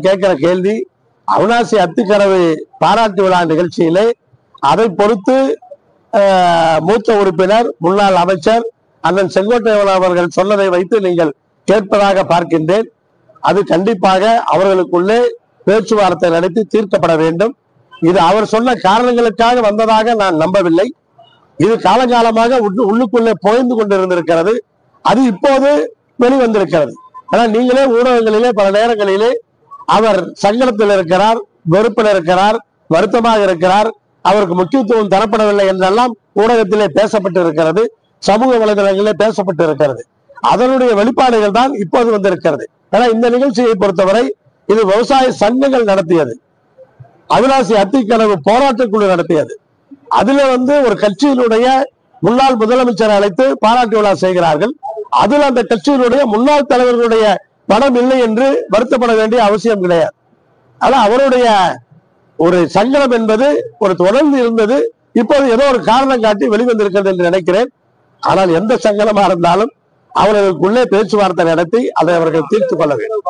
கேட்கிற கேள்வி, அவிநாசி அத்திக்கடவு பாராட்டு விழா நிகழ்ச்சியிலே அதை பொறுத்து மூத்த உறுப்பினர் முன்னாள் அமைச்சர் அண்ணன் செங்கோட்டையன் அவர்கள் சொன்னதை வைத்து நீங்கள் கேட்பதாக பார்க்கின்றேன். அது கண்டிப்பாக அவர்களுக்குள்ளே பேச்சுவார்த்தை நடத்தி தீர்க்கப்பட வேண்டும். இது அவர் சொன்ன காரணங்களுக்காக வந்ததாக நான் நம்பவில்லை. இது காலகாலமாக உள்ளுக்குள்ளே புகைந்து கொண்டிருந்திருக்கிறது. அது இப்போது வெளிவந்திருக்கிறது. ஆனால் நீங்களே ஊடகங்களிலே பல நேரங்களிலே அவர் சங்கடத்தில் இருக்கிறார், வெறுப்பில் இருக்கிறார், வருத்தமாக இருக்கிறார், அவருக்கு முக்கியத்துவம் தரப்படவில்லை என்றெல்லாம் ஊடகத்திலே பேசப்பட்டு இருக்கிறது, சமூக வலைதளங்களிலே பேசப்பட்டு இருக்கிறது. அதனுடைய வெளிப்பாடுகள் தான் இப்போது வந்திருக்கிறது. ஆனா இந்த நிகழ்ச்சியை பொறுத்தவரை இது விவசாய சங்கங்கள் நடத்தியது, அவிநாசி அத்திக்கடவு போராட்டக்குழு நடத்தியது. அதுல ஒரு கட்சியினுடைய முன்னாள் முதலமைச்சரை அழைத்து பாராட்டு விழா செய்கிறார்கள். அதில் அந்த கட்சியினுடைய முன்னாள் தலைவர்களுடைய படம் இல்லை என்று வருத்தப்பட வேண்டிய அவசியம் கிடையாது. ஆனா அவருடைய ஒரு சங்கடம் என்பது ஒரு தொடர்ந்து இருந்தது. இப்போது ஏதோ ஒரு காரணம் காட்டி வெளிவந்திருக்கிறது என்று நினைக்கிறேன். ஆனால் எந்த சங்கடமா இருந்தாலும் அவர்களுக்குள்ளே பேச்சுவார்த்தை நடத்தி அதை அவர்கள் தீர்த்து கொள்ள வேண்டும்.